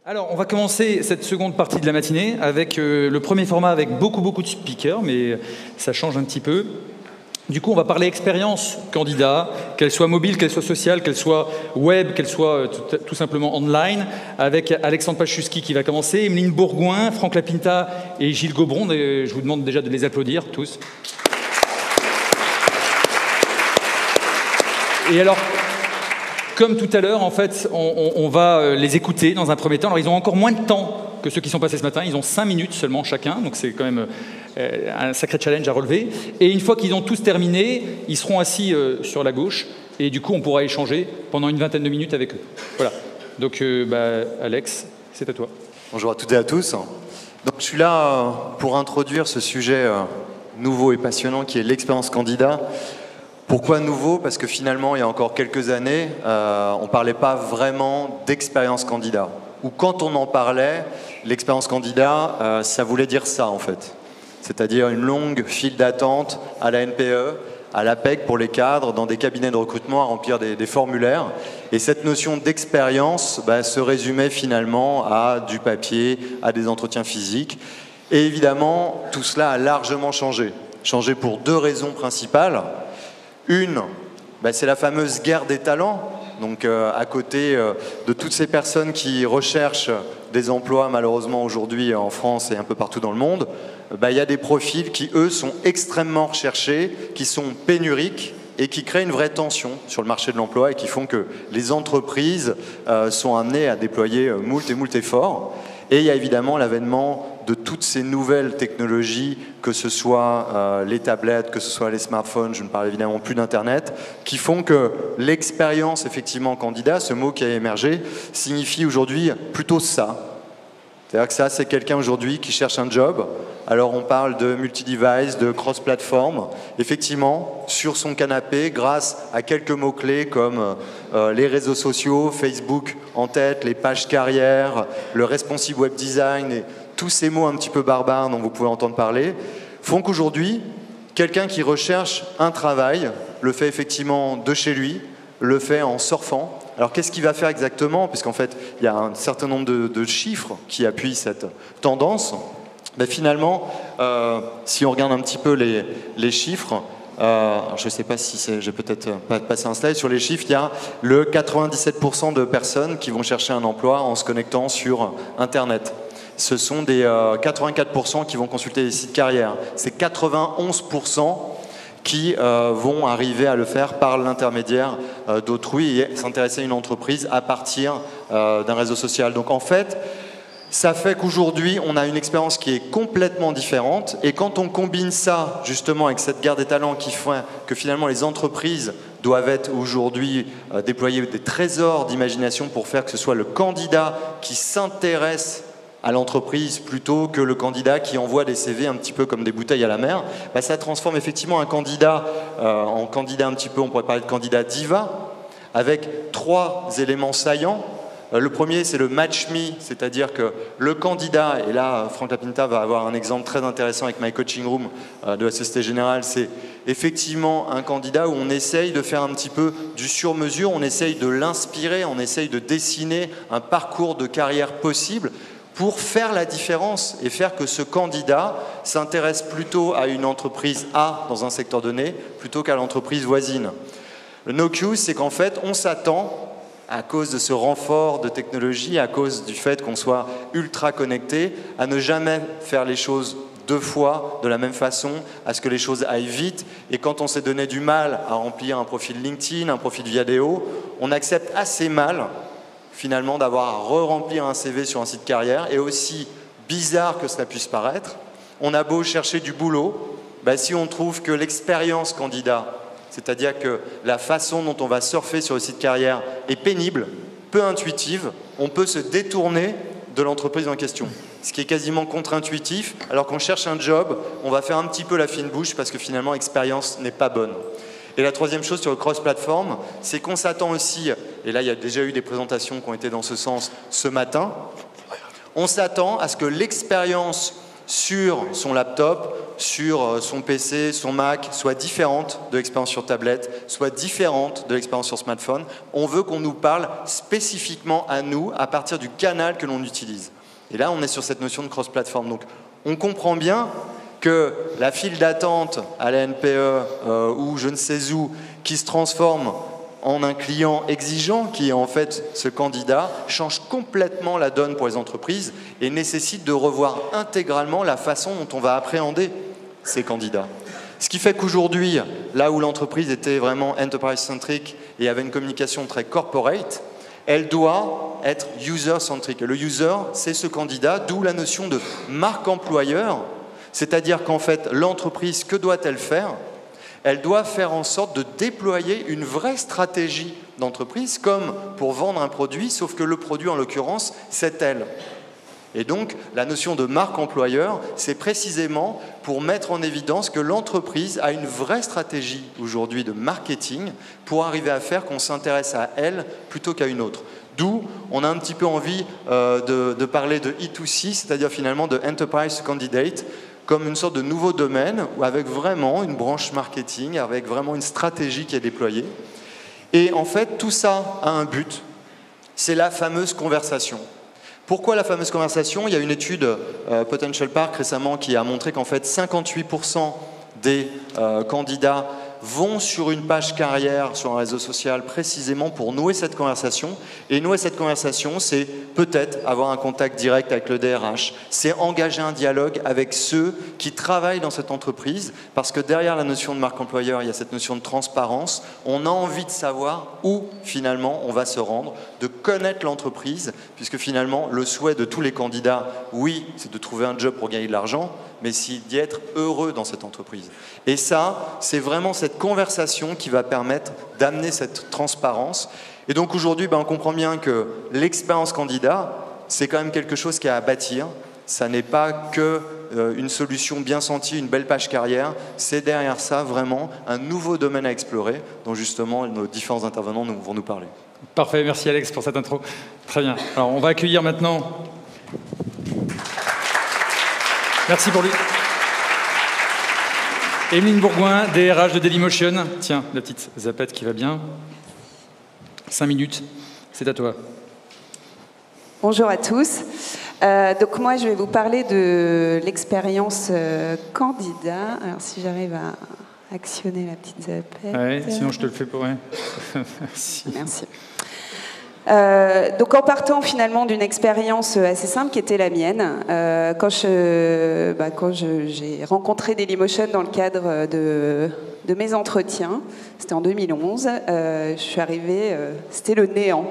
Alors, on va commencer cette seconde partie de la matinée avec le premier format avec beaucoup de speakers, mais ça change un petit peu. Du coup, on va parler expérience candidat, qu'elle soit mobile, qu'elle soit sociale, qu'elle soit web, qu'elle soit tout simplement online, avec Alexandre Pachuski qui va commencer, Emeline Bourgoin, Franck Lapinta et Gilles Gaubron. Et je vous demande déjà de les applaudir tous. Et alors, comme tout à l'heure, en fait, on va les écouter dans un premier temps. Alors, ils ont encore moins de temps que ceux qui sont passés ce matin. Ils ont 5 minutes seulement chacun, donc c'est quand même un sacré challenge à relever. Et une fois qu'ils ont tous terminé, ils seront assis sur la gauche, et du coup, on pourra échanger pendant une vingtaine de minutes avec eux. Voilà. Donc, Alex, c'est à toi. Bonjour à toutes et à tous. Donc, je suis là pour introduire ce sujet nouveau et passionnant qui est l'expérience candidat. Pourquoi nouveau? Parce que finalement, il y a encore quelques années, on ne parlait pas vraiment d'expérience candidat. Ou quand on en parlait, l'expérience candidat, ça voulait dire ça en fait. C'est-à-dire une longue file d'attente à la NPE, à l'APEC pour les cadres, dans des cabinets de recrutement à remplir des formulaires. Et cette notion d'expérience se résumait finalement à du papier, à des entretiens physiques. Et évidemment, tout cela a largement changé. Changé pour 2 raisons principales. Une, c'est la fameuse guerre des talents. Donc à côté de toutes ces personnes qui recherchent des emplois malheureusement aujourd'hui en France et un peu partout dans le monde, il y a des profils qui eux sont extrêmement recherchés, qui sont pénuriques et qui créent une vraie tension sur le marché de l'emploi et qui font que les entreprises sont amenées à déployer moult efforts. Et il y a évidemment l'avènement de toutes ces nouvelles technologies, que ce soit les tablettes, que ce soit les smartphones, je ne parle évidemment plus d'Internet, qui font que l'expérience effectivement candidat, ce mot qui a émergé, signifie aujourd'hui plutôt ça. C'est-à-dire que ça, c'est quelqu'un aujourd'hui qui cherche un job. Alors on parle de multi-device, de cross-platform. Effectivement, sur son canapé, grâce à quelques mots-clés comme les réseaux sociaux, Facebook en tête, les pages carrières, le responsive web design et tous ces mots un petit peu barbares dont vous pouvez entendre parler, font qu'aujourd'hui, quelqu'un qui recherche un travail le fait effectivement de chez lui, le fait en surfant. Alors qu'est-ce qu'il va faire exactement? Puisqu'en fait, il y a un certain nombre de chiffres qui appuient cette tendance. Finalement, si on regarde un petit peu les chiffres, je ne sais pas si j'ai peut-être pas passé un slide sur les chiffres, il y a le 97% de personnes qui vont chercher un emploi en se connectant sur Internet. Ce sont des 84% qui vont consulter les sites carrières. C'est 91% qui vont arriver à le faire par l'intermédiaire d'autrui et s'intéresser à une entreprise à partir d'un réseau social. Donc en fait, ça fait qu'aujourd'hui, on a une expérience qui est complètement différente. Et quand on combine ça, justement, avec cette guerre des talents qui fait que finalement les entreprises doivent être aujourd'hui déployer des trésors d'imagination pour faire que ce soit le candidat qui s'intéresse à l'entreprise plutôt que le candidat qui envoie des CV un petit peu comme des bouteilles à la mer, ça transforme effectivement un candidat en candidat un petit peu, on pourrait parler de candidat diva, avec 3 éléments saillants. Le premier, c'est le match me, c'est-à-dire que le candidat, et là, Franck Lapinta va avoir un exemple très intéressant avec My Coaching Room de la Société Générale, c'est effectivement un candidat où on essaye de faire un petit peu du sur-mesure, on essaye de l'inspirer, on essaye de dessiner un parcours de carrière possible pour faire la différence et faire que ce candidat s'intéresse plutôt à une entreprise A dans un secteur donné plutôt qu'à l'entreprise voisine. Le no-cue, c'est qu'en fait, on s'attend, à cause de ce renfort de technologie, à cause du fait qu'on soit ultra connecté, à ne jamais faire les choses 2 fois de la même façon, à ce que les choses aillent vite. Et quand on s'est donné du mal à remplir un profil LinkedIn, un profil Viadeo, on accepte assez mal finalement d'avoir à re-remplir un CV sur un site carrière. Et aussi bizarre que cela puisse paraître, on a beau chercher du boulot, si on trouve que l'expérience candidat, c'est-à-dire que la façon dont on va surfer sur le site carrière est pénible, peu intuitive, on peut se détourner de l'entreprise en question. Ce qui est quasiment contre-intuitif, alors qu'on cherche un job, on va faire un petit peu la fine bouche parce que finalement l'expérience n'est pas bonne. Et la troisième chose sur le cross-platform, c'est qu'on s'attend aussi, et là il y a déjà eu des présentations qui ont été dans ce sens ce matin, on s'attend à ce que l'expérience sur son laptop, sur son PC, son Mac, soit différente de l'expérience sur tablette, soit différente de l'expérience sur smartphone. On veut qu'on nous parle spécifiquement à nous à partir du canal que l'on utilise. Et là, on est sur cette notion de cross-platform. Donc, on comprend bien que la file d'attente à la NPE ou je ne sais où, qui se transforme en un client exigeant, qui est en fait ce candidat, change complètement la donne pour les entreprises et nécessite de revoir intégralement la façon dont on va appréhender ces candidats. Ce qui fait qu'aujourd'hui, là où l'entreprise était vraiment enterprise-centric et avait une communication très corporate, elle doit être user-centric. Et le user, c'est ce candidat, d'où la notion de marque employeur, c'est-à-dire qu'en fait, l'entreprise, que doit-elle faire ? Elle doit faire en sorte de déployer une vraie stratégie d'entreprise, comme pour vendre un produit, sauf que le produit, en l'occurrence, c'est elle. Et donc, la notion de marque employeur, c'est précisément pour mettre en évidence que l'entreprise a une vraie stratégie aujourd'hui de marketing pour arriver à faire qu'on s'intéresse à elle plutôt qu'à une autre. D'où on a un petit peu envie de parler de E2C, c'est-à-dire finalement de Enterprise Candidate, comme une sorte de nouveau domaine, avec vraiment une branche marketing, avec vraiment une stratégie qui est déployée. Et en fait, tout ça a un but, c'est la fameuse conversation. Pourquoi la fameuse conversation ? Il y a une étude Potential Park récemment qui a montré qu'en fait 58% des candidats vont sur une page carrière sur un réseau social précisément pour nouer cette conversation. Et nouer cette conversation, c'est peut-être avoir un contact direct avec le DRH, c'est engager un dialogue avec ceux qui travaillent dans cette entreprise, parce que derrière la notion de marque employeur, il y a cette notion de transparence. On a envie de savoir où finalement on va se rendre, de connaître l'entreprise, puisque finalement le souhait de tous les candidats, oui, c'est de trouver un job pour gagner de l'argent, mais c'est d'y être heureux dans cette entreprise. Et ça, c'est vraiment cette conversation qui va permettre d'amener cette transparence. Et donc aujourd'hui, on comprend bien que l'expérience candidat, c'est quand même quelque chose qui a à bâtir. Ça n'est pas que une solution bien sentie, une belle page carrière. C'est derrière ça vraiment un nouveau domaine à explorer, dont justement nos différents intervenants vont nous parler. Parfait, merci Alex pour cette intro. Très bien. Alors on va accueillir maintenant... Merci pour lui. Emeline Bourgoin, DRH de Dailymotion. Tiens, la petite zapette qui va bien. 5 minutes, c'est à toi. Bonjour à tous. Donc moi, je vais vous parler de l'expérience candidat. Alors si j'arrive à actionner la petite zapette. Ouais, sinon je te le fais pour... Ouais. Merci. Merci. Donc en partant finalement d'une expérience assez simple qui était la mienne, quand j'ai rencontré Dailymotion dans le cadre de mes entretiens, c'était en 2011, je suis arrivée, c'était le néant.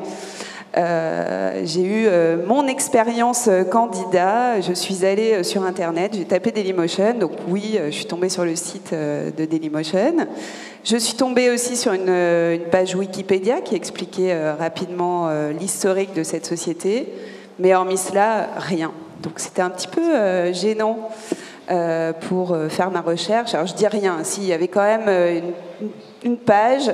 J'ai eu mon expérience candidat, je suis allée sur internet, j'ai tapé Dailymotion, donc oui, je suis tombée sur le site de Dailymotion. Je suis tombée aussi sur une page Wikipédia qui expliquait rapidement l'historique de cette société, mais hormis cela, rien. Donc c'était un petit peu gênant pour faire ma recherche. Alors je dis rien, si, il y avait quand même une page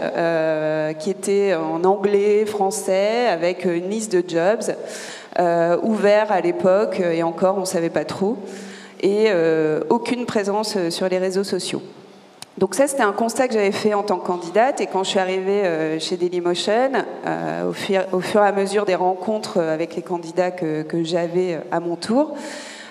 qui était en anglais, français, avec une liste de jobs ouverts à l'époque, et encore on ne savait pas trop, et aucune présence sur les réseaux sociaux. Donc ça, c'était un constat que j'avais fait en tant que candidate, et quand je suis arrivée chez Dailymotion, au fur et à mesure des rencontres avec les candidats que j'avais à mon tour,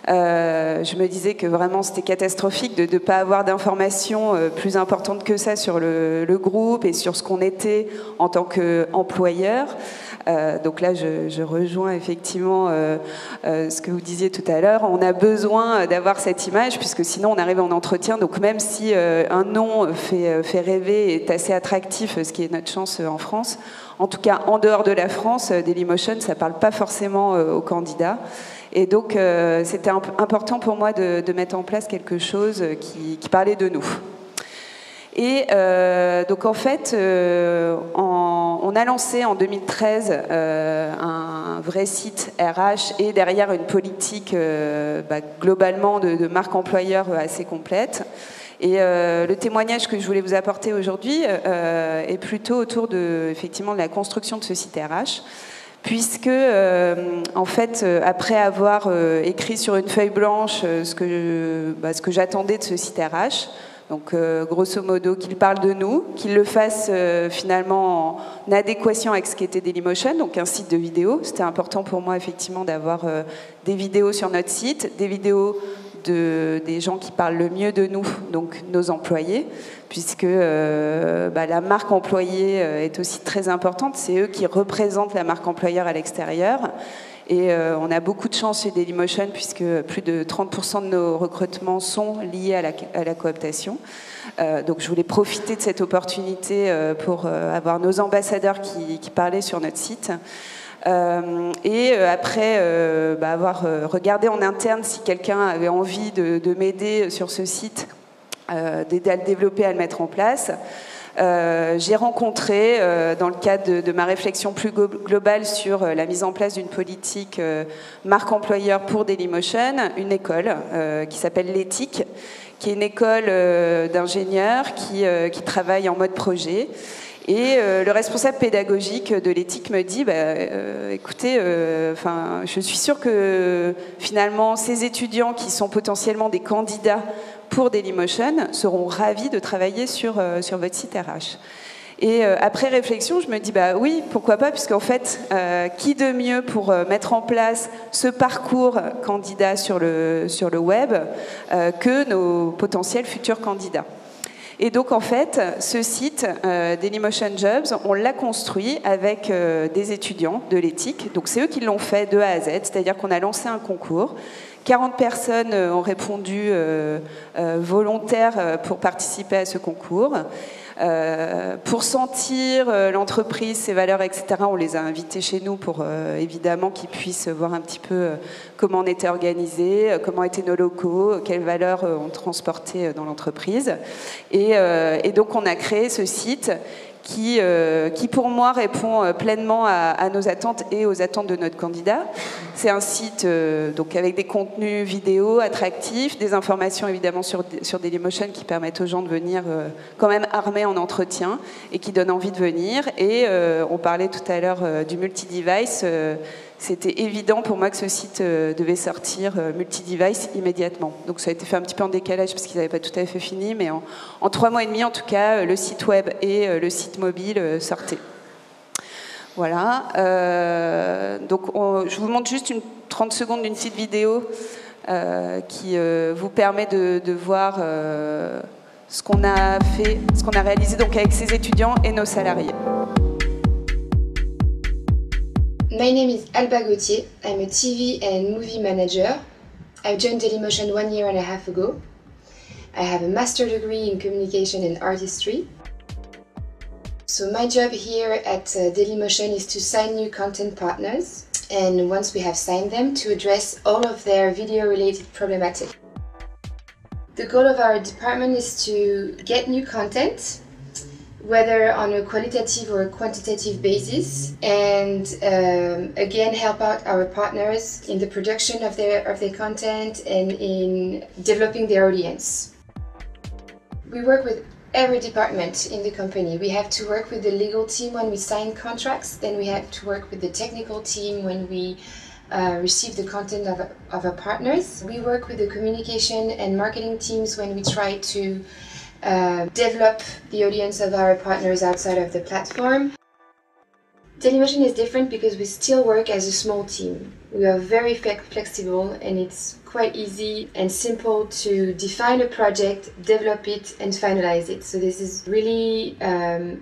je me disais que vraiment c'était catastrophique de ne pas avoir d'informations plus importantes que ça sur le groupe et sur ce qu'on était en tant qu'employeur. Donc là, je rejoins effectivement ce que vous disiez tout à l'heure. On a besoin d'avoir cette image, puisque sinon on arrive en entretien. Donc même si un nom fait rêver et est assez attractif, ce qui est notre chance en France, en tout cas en dehors de la France, Dailymotion, ça ne parle pas forcément aux candidats. Et donc c'était important pour moi de mettre en place quelque chose qui parlait de nous. Et donc en fait, on a lancé en 2013 un vrai site RH et derrière une politique globalement de marque employeur assez complète. Et le témoignage que je voulais vous apporter aujourd'hui est plutôt autour effectivement de la construction de ce site RH, puisque en fait, après avoir écrit sur une feuille blanche ce que j'attendais de ce site RH, donc grosso modo qu'il parle de nous, qu'il le fasse finalement en adéquation avec ce qu'était Dailymotion, donc un site de vidéo. C'était important pour moi effectivement d'avoir des vidéos sur notre site, des vidéos des gens qui parlent le mieux de nous, donc nos employés, puisque la marque employée est aussi très importante. C'est eux qui représentent la marque employeur à l'extérieur. Et on a beaucoup de chance chez Dailymotion, puisque plus de 30% de nos recrutements sont liés à la cooptation. Donc je voulais profiter de cette opportunité pour avoir nos ambassadeurs qui parlaient sur notre site. Après avoir regardé en interne si quelqu'un avait envie de m'aider sur ce site, d'aider à le développer, à le mettre en place, j'ai rencontré, dans le cadre de ma réflexion plus globale sur la mise en place d'une politique marque employeur pour Dailymotion, une école qui s'appelle l'Éthique, qui est une école d'ingénieurs qui travaille en mode projet. Et le responsable pédagogique de l'Éthique me dit écoutez, je suis sûre que finalement ces étudiants qui sont potentiellement des candidats pour Dailymotion seront ravis de travailler sur votre site RH. Et après réflexion, je me dis oui, pourquoi pas, puisqu'en fait, qui de mieux pour mettre en place ce parcours candidat sur le web que nos potentiels futurs candidats. Et donc, en fait, ce site, Dailymotion Jobs, on l'a construit avec des étudiants de l'Éthique. Donc, c'est eux qui l'ont fait de A à Z, c'est-à-dire qu'on a lancé un concours. 40 personnes ont répondu volontaires pour participer à ce concours. Pour sentir l'entreprise, ses valeurs, etc., on les a invités chez nous pour évidemment qu'ils puissent voir un petit peu comment on était organisé, comment étaient nos locaux, quelles valeurs on transportait dans l'entreprise. Et donc on a créé ce site qui pour moi répond pleinement à nos attentes et aux attentes de notre candidat. C'est un site donc avec des contenus vidéo attractifs, des informations évidemment sur Dailymotion qui permettent aux gens de venir quand même armés en entretien et qui donnent envie de venir. Et on parlait tout à l'heure du multi-device. C'était évident pour moi que ce site devait sortir multi-device immédiatement. Donc ça a été fait un petit peu en décalage parce qu'ils n'avaient pas tout à fait fini, mais en 3 mois et demi, en tout cas, le site web et le site mobile sortaient. Voilà. Donc je vous montre juste 30 secondes d'une petite vidéo qui vous permet de voir ce qu'on a fait, ce qu'on a réalisé donc avec ces étudiants et nos salariés. My name is Alba Gauthier. I'm a TV and movie manager. I joined Dailymotion 1 year and a half ago. I have a master's degree in communication and artistry. So my job here at Dailymotion is to sign new content partners, and once we have signed them, to address all of their video-related problematic. The goal of our department is to get new content, whether on a qualitative or a quantitative basis, and again help out our partners in the production of their content and in developing their audience. We work with every department in the company. We have to work with the legal team when we sign contracts, then we have to work with the technical team when we receive the content of our partners. We work with the communication and marketing teams when we try to develop the audience of our partners outside of the platform. Dailymotion is different because we still work as a small team. We are very flexible, and it's quite easy and simple to define a project, develop it and finalize it. So this is really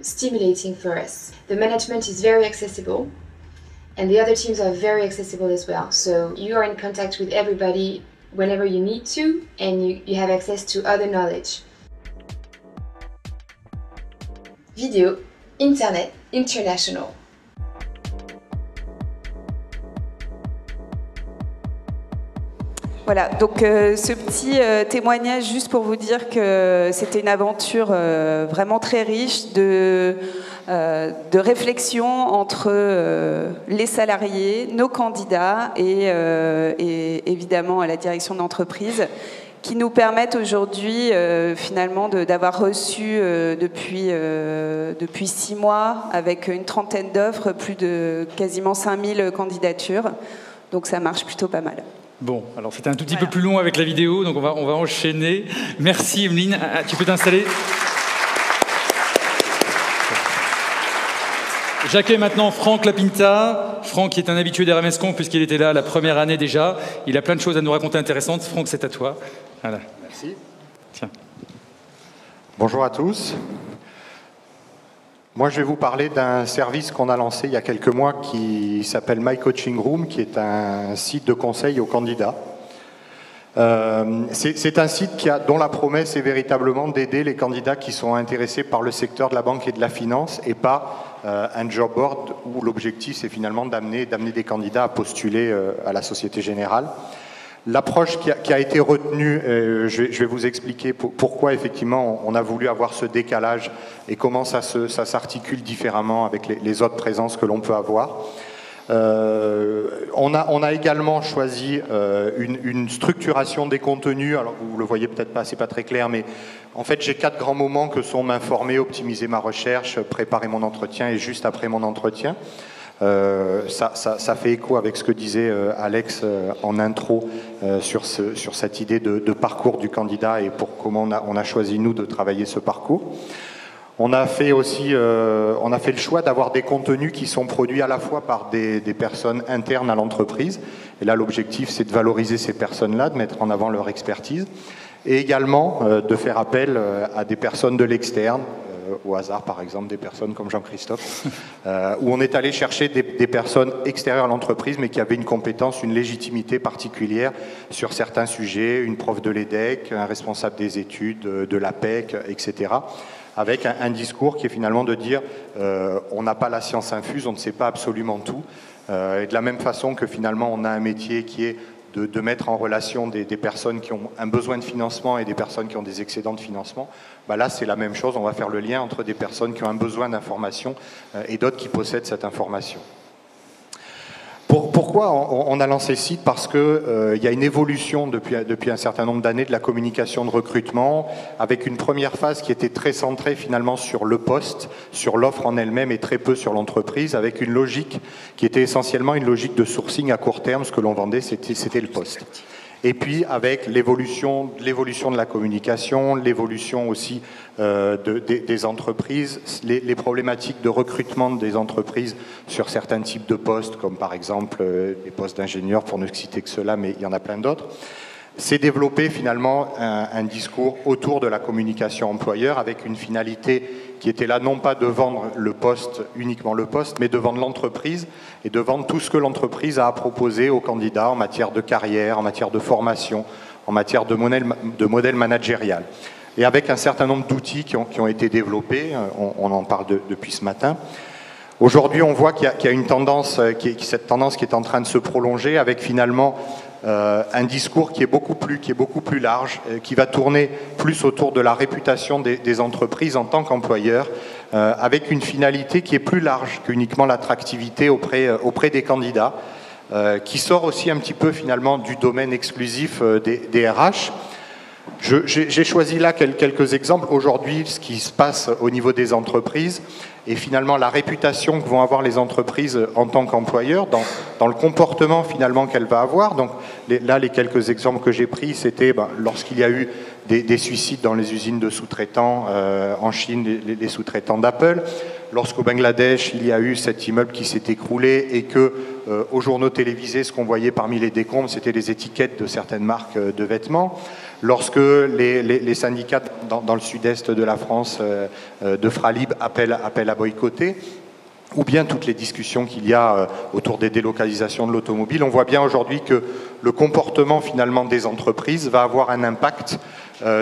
stimulating for us. The management is very accessible, and the other teams are very accessible as well. So you are in contact with everybody whenever you need to, and you have access to other knowledge. Vidéo, Internet, International. Voilà, donc ce petit témoignage juste pour vous dire que c'était une aventure vraiment très riche de réflexion entre les salariés, nos candidats et évidemment la direction d'entreprise qui nous permettent aujourd'hui finalement d'avoir reçu depuis 6 mois, avec une trentaine d'offres, plus de quasiment 5000 candidatures. Donc ça marche plutôt pas mal. Bon, alors c'était un tout petit peu plus long avec la vidéo, donc on va enchaîner. Merci Emeline, tu peux t'installer. J'accueille maintenant Franck Lapinta. Franck qui est un habitué d'RMS Conf puisqu'il était là la première année déjà. Il a plein de choses à nous raconter intéressantes. Franck, c'est à toi. Voilà. Merci. Tiens. Bonjour à tous. Moi, je vais vous parler d'un service qu'on a lancé il y a quelques mois qui s'appelle My Coaching Room, qui est un site de conseil aux candidats. C'est un site dont la promesse est véritablement d'aider les candidats qui sont intéressés par le secteur de la banque et de la finance et pas un job board où l'objectif c'est finalement d'amener des candidats à postuler à la Société Générale. L'approche qui a été retenue, je vais vous expliquer pourquoi effectivement on a voulu avoir ce décalage et comment ça s'articule différemment avec les autres présences que l'on peut avoir. On a également choisi une structuration des contenus. Alors vous le voyez peut-être pas, c'est pas très clair, mais en fait j'ai 4 grands moments que sont m'informer, optimiser ma recherche, préparer mon entretien et juste après mon entretien. Ça fait écho avec ce que disait Alex en intro sur cette idée de parcours du candidat et pour comment on a choisi nous de travailler ce parcours. On a fait aussi, on a fait le choix d'avoir des contenus qui sont produits à la fois par des personnes internes à l'entreprise. Et là, l'objectif, c'est de valoriser ces personnes-là, de mettre en avant leur expertise. Et également de faire appel à des personnes de l'externe, au hasard par exemple, des personnes comme Jean-Christophe, où on est allé chercher des personnes extérieures à l'entreprise, mais qui avaient une compétence, une légitimité particulière sur certains sujets, une prof de l'EDEC, un responsable des études, de l'APEC, etc., avec un discours qui est finalement de dire on n'a pas la science infuse, on ne sait pas absolument tout. Et de la même façon que finalement on a un métier qui est de mettre en relation des personnes qui ont un besoin de financement et des personnes qui ont des excédents de financement, bah là c'est la même chose, on va faire le lien entre des personnes qui ont un besoin d'information et d'autres qui possèdent cette information. Pourquoi on a lancé ce site? Parce qu'il y a une évolution depuis un certain nombre d'années de la communication de recrutement, avec une première phase qui était très centrée finalement sur le poste, sur l'offre en elle-même et très peu sur l'entreprise, avec une logique qui était essentiellement une logique de sourcing à court terme. Ce que l'on vendait, c'était le poste. Et puis avec l'évolution de la communication, l'évolution aussi des entreprises, les problématiques de recrutement des entreprises sur certains types de postes, comme par exemple les postes d'ingénieurs, pour ne citer que ceux-là, mais il y en a plein d'autres, c'est développer finalement un discours autour de la communication employeur avec une finalité qui était là non pas de vendre le poste, uniquement le poste, mais de vendre l'entreprise et de vendre tout ce que l'entreprise a à proposer aux candidats en matière de carrière, en matière de formation, en matière de modèle managérial. Et avec un certain nombre d'outils qui ont été développés, on en parle depuis ce matin. Aujourd'hui, on voit qu'il y a une tendance, cette tendance qui est en train de se prolonger avec finalement un discours qui est beaucoup plus large, qui va tourner plus autour de la réputation des entreprises en tant qu'employeurs, avec une finalité qui est plus large qu'uniquement l'attractivité auprès des candidats, qui sort aussi un petit peu finalement du domaine exclusif des RH. J'ai choisi là quelques exemples. Aujourd'hui, ce qui se passe au niveau des entreprises et finalement la réputation que vont avoir les entreprises en tant qu'employeurs dans le comportement finalement qu'elles vont avoir. Donc là, les quelques exemples que j'ai pris, c'était lorsqu'il y a eu des suicides dans les usines de sous-traitants en Chine, les sous-traitants d'Apple. Lorsqu'au Bangladesh, il y a eu cet immeuble qui s'est écroulé et que aux journaux télévisés, ce qu'on voyait parmi les décombres, c'était les étiquettes de certaines marques de vêtements. Lorsque les syndicats dans le sud-est de la France de Fralib appellent à boycotter, ou bien toutes les discussions qu'il y a autour des délocalisations de l'automobile, on voit bien aujourd'hui que le comportement finalement des entreprises va avoir un impact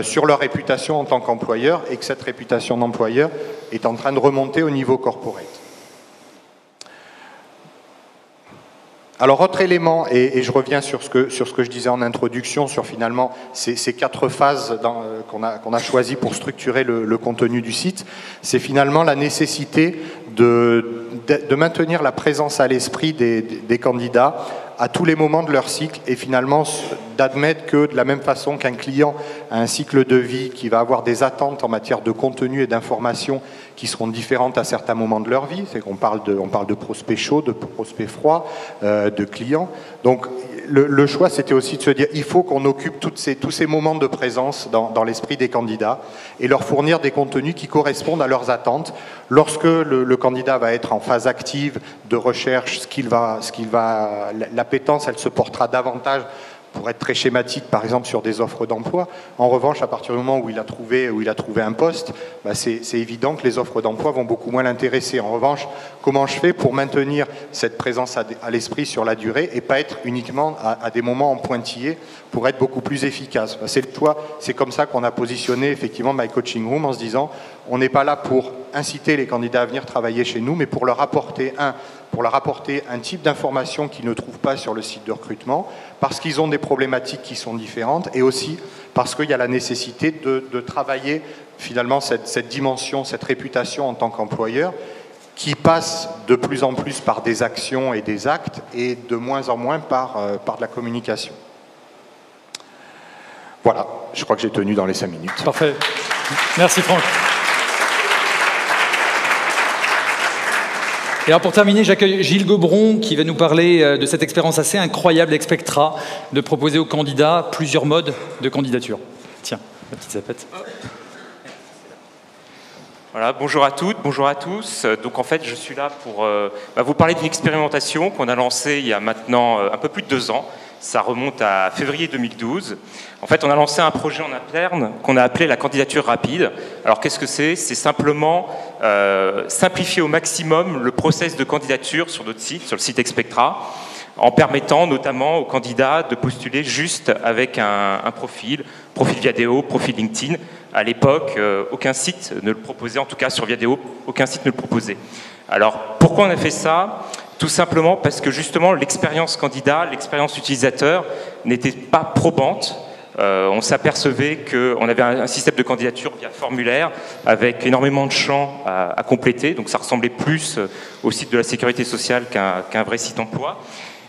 sur leur réputation en tant qu'employeur et que cette réputation d'employeur est en train de remonter au niveau corporate. Alors, autre élément, et je reviens sur ce que je disais en introduction, sur finalement ces 4 phases qu'on a choisies pour structurer le contenu du site, c'est finalement la nécessité de maintenir la présence à l'esprit des candidats à tous les moments de leur cycle et finalement d'admettre que de la même façon qu'un client a un cycle de vie qui va avoir des attentes en matière de contenu et d'information qui seront différentes à certains moments de leur vie, c'est qu'on parle de prospects chauds, de prospects froids, de clients. Donc le choix, c'était aussi de se dire il faut qu'on occupe tous ces moments de présence dans l'esprit des candidats et leur fournir des contenus qui correspondent à leurs attentes. Lorsque le candidat va être en phase active de recherche, l'appétence, elle se portera davantage, pour être très schématique, par exemple sur des offres d'emploi. En revanche, à partir du moment où il a trouvé un poste, c'est évident que les offres d'emploi vont beaucoup moins l'intéresser. En revanche, comment je fais pour maintenir cette présence à l'esprit sur la durée et pas être uniquement à des moments en pointillés pour être beaucoup plus efficace. C'est le choix, c'est comme ça qu'on a positionné effectivement My Coaching Room en se disant on n'est pas là pour inciter les candidats à venir travailler chez nous, mais pour leur apporter un type d'information qu'ils ne trouvent pas sur le site de recrutement, parce qu'ils ont des problématiques qui sont différentes, et aussi parce qu'il y a la nécessité de travailler finalement cette dimension, cette réputation en tant qu'employeur, qui passe de plus en plus par des actions et des actes, et de moins en moins par de la communication. Voilà, je crois que j'ai tenu dans les 5 minutes. Parfait. Merci Franck. Et alors pour terminer, j'accueille Gilles Gobron qui va nous parler de cette expérience assez incroyable d'Expectra, de proposer aux candidats plusieurs modes de candidature. Tiens, la petite zapette. Voilà, bonjour à toutes, bonjour à tous. Donc en fait, je suis là pour vous parler d'une expérimentation qu'on a lancée il y a maintenant un peu plus de 2 ans. Ça remonte à février 2012. En fait, on a lancé un projet en interne qu'on a appelé la candidature rapide. Alors, qu'est-ce que c'est? C'est simplement simplifier au maximum le process de candidature sur notre site, sur le site Expectra, en permettant notamment aux candidats de postuler juste avec un profil Viadeo, profil LinkedIn. À l'époque, aucun site ne le proposait, en tout cas sur Viadeo, aucun site ne le proposait. Alors, pourquoi on a fait ça? Tout simplement parce que justement l'expérience candidat, l'expérience utilisateur n'était pas probante. On s'apercevait qu'on avait un système de candidature via formulaire avec énormément de champs à compléter, donc ça ressemblait plus au site de la sécurité sociale qu'un vrai site emploi.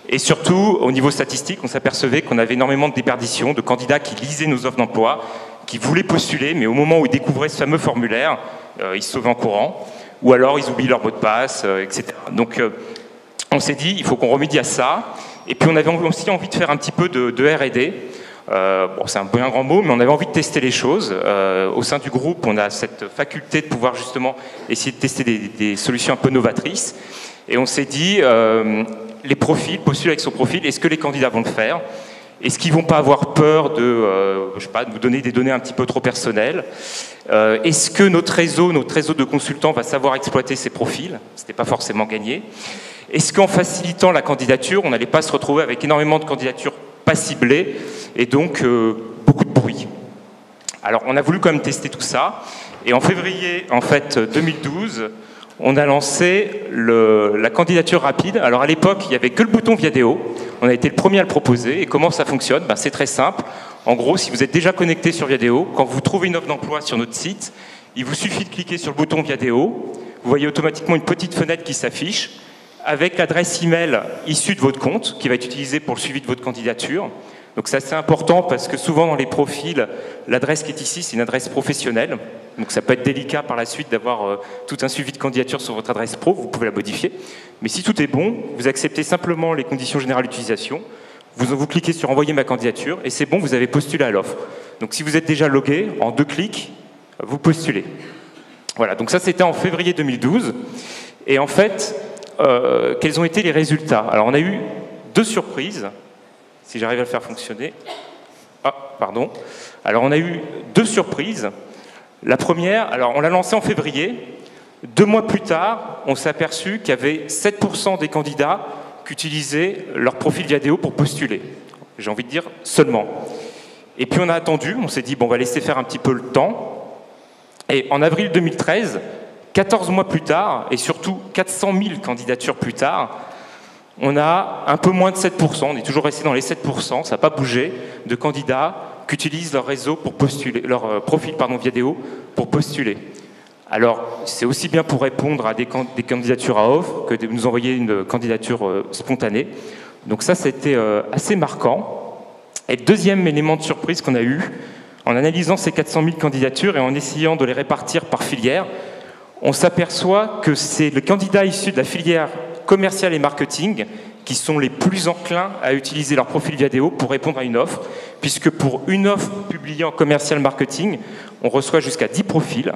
Et surtout, au niveau statistique, on s'apercevait qu'on avait énormément de déperditions, de candidats qui lisaient nos offres d'emploi, qui voulaient postuler, mais au moment où ils découvraient ce fameux formulaire, ils se sauvaient en courant, ou alors ils oublient leur mot de passe, etc. Donc, on s'est dit, il faut qu'on remédie à ça. Et puis, on avait aussi envie de faire un petit peu de R&D. Bon, c'est un peu un grand mot, mais on avait envie de tester les choses. Au sein du groupe, on a cette faculté de pouvoir justement essayer de tester des solutions un peu novatrices. Et on s'est dit, les profils, postuler avec son profil, est-ce que les candidats vont le faire? Est-ce qu'ils ne vont pas avoir peur de vous donner des données un petit peu trop personnelles? Est-ce que notre réseau de consultants va savoir exploiter ces profils? Ce n'était pas forcément gagné. Est-ce qu'en facilitant la candidature, on n'allait pas se retrouver avec énormément de candidatures pas ciblées et donc beaucoup de bruit? Alors, on a voulu quand même tester tout ça. Et en février 2012, on a lancé la candidature rapide. Alors, à l'époque, il n'y avait que le bouton Viadeo. On a été le premier à le proposer. Et comment ça fonctionne? C'est très simple. En gros, si vous êtes déjà connecté sur Viadeo, quand vous trouvez une offre d'emploi sur notre site, il vous suffit de cliquer sur le bouton Viadeo. Vous voyez automatiquement une petite fenêtre qui s'affiche avec l'adresse email issue de votre compte qui va être utilisée pour le suivi de votre candidature. Donc c'est assez important parce que souvent dans les profils, l'adresse qui est ici, c'est une adresse professionnelle. Donc ça peut être délicat par la suite d'avoir tout un suivi de candidature sur votre adresse pro, vous pouvez la modifier. Mais si tout est bon, vous acceptez simplement les conditions générales d'utilisation, vous cliquez sur envoyer ma candidature et c'est bon, vous avez postulé à l'offre. Donc si vous êtes déjà logué, en 2 clics, vous postulez. Voilà, donc ça c'était en février 2012. Et en fait, quels ont été les résultats? Alors on a eu 2 surprises, si j'arrive à le faire fonctionner. Ah, pardon. Alors on a eu 2 surprises. La première, alors on l'a lancée en février. 2 mois plus tard, on s'est aperçu qu'il y avait 7% des candidats qui utilisaient leur profil Viadeo pour postuler. J'ai envie de dire seulement. Et puis on a attendu, on s'est dit, bon, on va laisser faire un petit peu le temps. Et en avril 2013, 14 mois plus tard, et surtout 400 000 candidatures plus tard, on a un peu moins de 7%, on est toujours resté dans les 7%, ça n'a pas bougé, de candidats qui utilisent leur réseau pour postuler, leur profil Viadeo pour postuler. Alors, c'est aussi bien pour répondre à des candidatures à offre que de nous envoyer une candidature spontanée. Donc ça, c'était assez marquant. Et le deuxième élément de surprise qu'on a eu, en analysant ces 400 000 candidatures et en essayant de les répartir par filière, on s'aperçoit que c'est les candidats issus de la filière commercial et marketing qui sont les plus enclins à utiliser leur profil Viadeo pour répondre à une offre, puisque pour une offre publiée en commercial marketing, on reçoit jusqu'à 10 profils,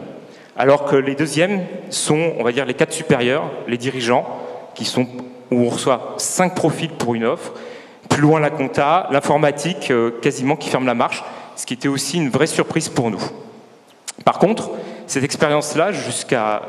alors que les deuxièmes sont, on va dire, les cadres supérieurs, les dirigeants, où on reçoit 5 profils pour une offre, plus loin la compta, l'informatique, quasiment qui ferme la marche, ce qui était aussi une vraie surprise pour nous. Par contre, cette expérience-là, jusqu'à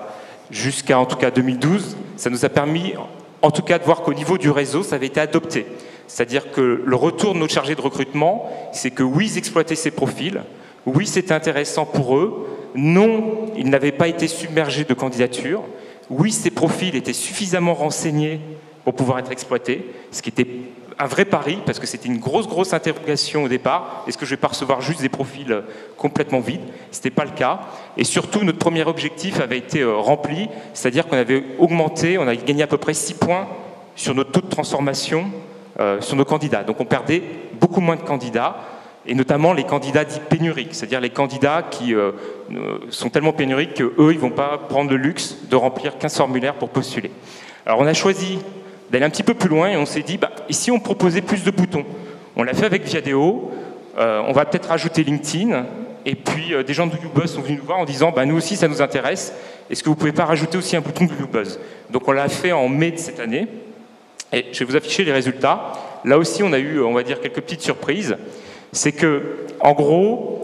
en tout cas 2012, ça nous a permis en tout cas de voir qu'au niveau du réseau, ça avait été adopté. C'est-à-dire que le retour de nos chargés de recrutement, c'est que oui, ils exploitaient ces profils, oui, c'était intéressant pour eux, non, ils n'avaient pas été submergés de candidatures, oui, ces profils étaient suffisamment renseignés pour pouvoir être exploités, ce qui était un vrai pari, parce que c'était une grosse interrogation au départ. Est-ce que je vais pas recevoir juste des profils complètement vides? Ce n'était pas le cas. Et surtout, notre premier objectif avait été rempli, c'est-à-dire qu'on avait augmenté, on avait gagné à peu près 6 points sur notre taux de transformation sur nos candidats. Donc on perdait beaucoup moins de candidats, et notamment les candidats dits pénuriques, c'est-à-dire les candidats qui sont tellement pénuriques qu'eux, ils ne vont pas prendre le luxe de remplir 15 formulaires pour postuler. Alors on a choisi d'aller un petit peu plus loin et on s'est dit, et si on proposait plus de boutons? On l'a fait avec Viadeo, on va peut-être rajouter LinkedIn, et puis des gens de YouBuzz sont venus nous voir en disant, nous aussi ça nous intéresse, est-ce que vous ne pouvez pas rajouter aussi un bouton de YouBuzz? Donc on l'a fait en mai de cette année, et je vais vous afficher les résultats. Là aussi on a eu, on va dire, quelques petites surprises. C'est que, en gros,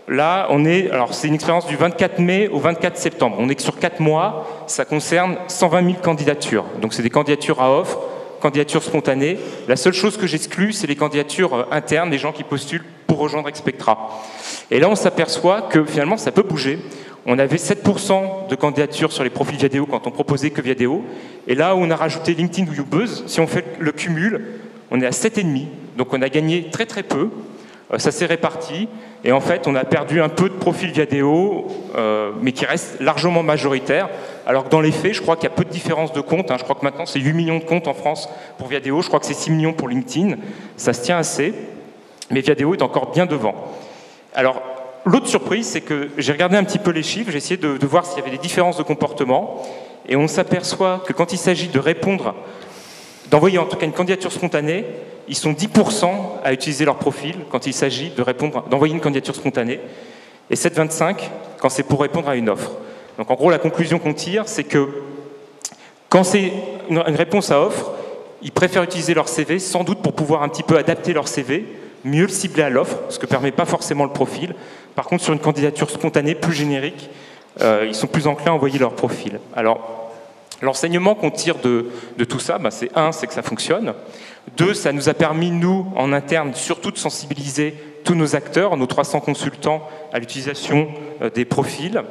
là, c'est une expérience du 24 mai au 24 septembre. On est que sur 4 mois, ça concerne 120 000 candidatures. Donc c'est des candidatures à offre, candidatures spontanées. La seule chose que j'exclus, c'est les candidatures internes, les gens qui postulent pour rejoindre Expectra. Et là, on s'aperçoit que finalement, ça peut bouger. On avait 7% de candidatures sur les profils Viadeo quand on proposait que Viadeo. Et là où on a rajouté LinkedIn ou YouBuzz, si on fait le cumul, on est à 7,5. Donc on a gagné très peu. Ça s'est réparti, et en fait, on a perdu un peu de profil Viadeo, mais qui reste largement majoritaire, alors que dans les faits, je crois qu'il y a peu de différence de comptes. Je crois que maintenant, c'est 8 millions de comptes en France pour Viadeo, je crois que c'est 6 millions pour LinkedIn, ça se tient assez, mais Viadeo est encore bien devant. Alors, l'autre surprise, c'est que j'ai regardé un petit peu les chiffres, j'ai essayé de voir s'il y avait des différences de comportement, et on s'aperçoit que quand il s'agit de répondre, d'envoyer en tout cas une candidature spontanée, ils sont 10% à utiliser leur profil quand il s'agit d'envoyer une candidature spontanée, et 7,25% quand c'est pour répondre à une offre. Donc en gros, la conclusion qu'on tire, c'est que quand c'est une réponse à offre, ils préfèrent utiliser leur CV, sans doute pour pouvoir un petit peu adapter leur CV, mieux le cibler à l'offre, ce que ne permet pas forcément le profil. Par contre, sur une candidature spontanée plus générique, ils sont plus enclins à envoyer leur profil. Alors, l'enseignement qu'on tire de tout ça, c'est c'est que ça fonctionne. 2, ça nous a permis, nous, en interne, surtout de sensibiliser tous nos acteurs, nos 300 consultants, à l'utilisation des profils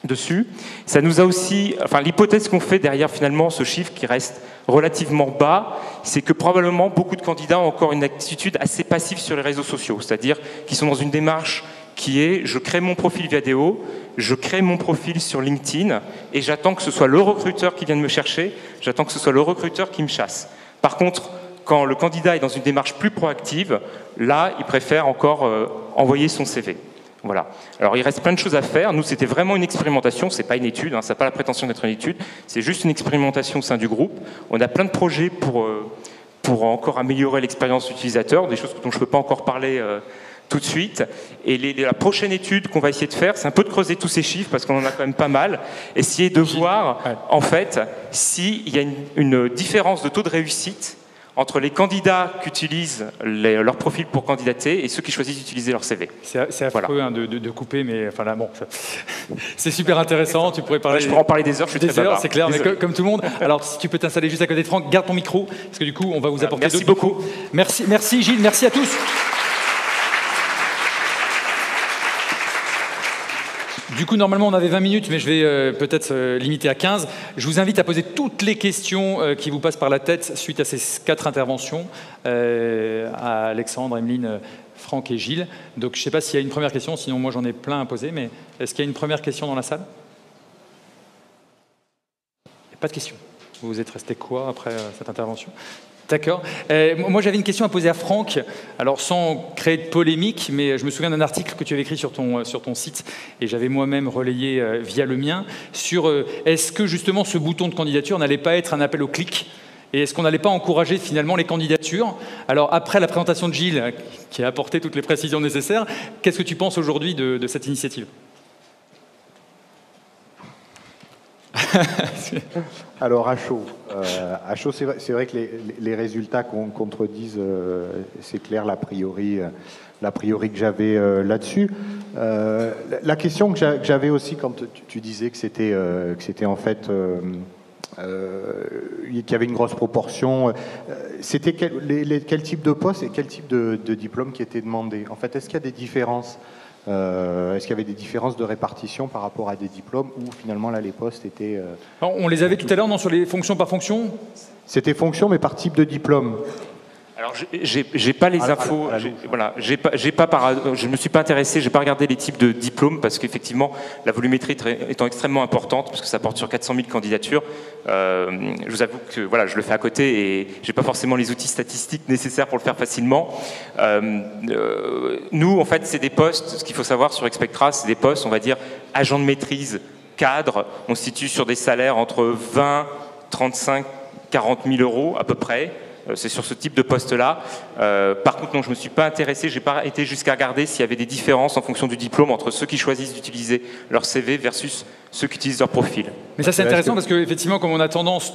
dessus. Ça nous a aussi, l'hypothèse qu'on fait derrière finalement ce chiffre qui reste relativement bas, c'est que probablement beaucoup de candidats ont encore une attitude assez passive sur les réseaux sociaux, c'est-à-dire qu'ils sont dans une démarche qui est, je crée mon profil Viadeo, je crée mon profil sur LinkedIn, et j'attends que ce soit le recruteur qui vienne me chercher, j'attends que ce soit le recruteur qui me chasse. Par contre, quand le candidat est dans une démarche plus proactive, là, il préfère encore envoyer son CV. Voilà. Alors, il reste plein de choses à faire. Nous, c'était vraiment une expérimentation, c'est pas une étude, ça n'a pas la prétention d'être une étude, c'est juste une expérimentation au sein du groupe. On a plein de projets pour encore améliorer l'expérience utilisateur, des choses dont je ne peux pas encore parler tout de suite. Et la prochaine étude qu'on va essayer de faire, c'est un peu de creuser tous ces chiffres, parce qu'on en a quand même pas mal, essayer de voir, en fait, s'il y a une différence de taux de réussite entre les candidats qui utilisent leur profil pour candidater et ceux qui choisissent d'utiliser leur CV. C'est affreux de couper, mais là, bon, c'est super intéressant. Tu pourrais parler. Je pourrais en parler des heures, je suis très bavard. C'est clair, désolé. Mais comme tout le monde. Alors, si tu peux t'installer juste à côté de Franck, garde ton micro, parce que du coup, on va vous apporter d'autres micros. Merci Gilles, merci à tous. Du coup, normalement, on avait 20 minutes, mais je vais peut-être limiter à 15. Je vous invite à poser toutes les questions qui vous passent par la tête suite à ces 4 interventions, à Alexandre, Emeline, Franck et Gilles. Donc, je ne sais pas s'il y a une première question, sinon moi j'en ai plein à poser, mais est-ce qu'il y a une première question dans la salle? Il n'y a pas de question. Vous êtes resté quoi après cette intervention? D'accord. Moi, j'avais une question à poser à Franck, alors sans créer de polémique, mais je me souviens d'un article que tu avais écrit sur ton site, et j'avais moi-même relayé via le mien, sur est-ce que justement ce bouton de candidature n'allait pas être un appel au clic, et est-ce qu'on n'allait pas encourager finalement les candidatures? Alors après la présentation de Gilles, qui a apporté toutes les précisions nécessaires, qu'est-ce que tu penses aujourd'hui de cette initiative? Alors à chaud, c'est vrai que les résultats contredisent, c'est clair, l'a priori que j'avais là-dessus. La question que j'avais aussi quand tu disais que c'était en fait qu'il y avait une grosse proportion, c'était quel type de poste et quel type de diplôme qui était demandé? En fait, est-ce qu'il y a des différences? Est-ce qu'il y avait des différences de répartition par rapport à des diplômes ou finalement là les postes étaient... On les avait tout à l'heure, non, sur les fonctions par fonction? C'était fonction mais par type de diplôme. Alors, j'ai pas les infos. Voilà, je me suis pas intéressé, j'ai pas regardé les types de diplômes parce qu'effectivement, la volumétrie étant extrêmement importante, parce que ça porte sur 400 000 candidatures. Je vous avoue que voilà, je le fais à côté et j'ai pas forcément les outils statistiques nécessaires pour le faire facilement. Nous, en fait, c'est des postes. Ce qu'il faut savoir sur Expectra, c'est des postes, on va dire, agents de maîtrise, cadres. On se situe sur des salaires entre 20, 35, 40 000 euros à peu près. C'est sur ce type de poste-là. Par contre, non, je ne me suis pas intéressé, je n'ai pas été jusqu'à regarder s'il y avait des différences en fonction du diplôme entre ceux qui choisissent d'utiliser leur CV versus ceux qui utilisent leur profil. Mais ça, c'est intéressant parce qu'effectivement, comme on a tendance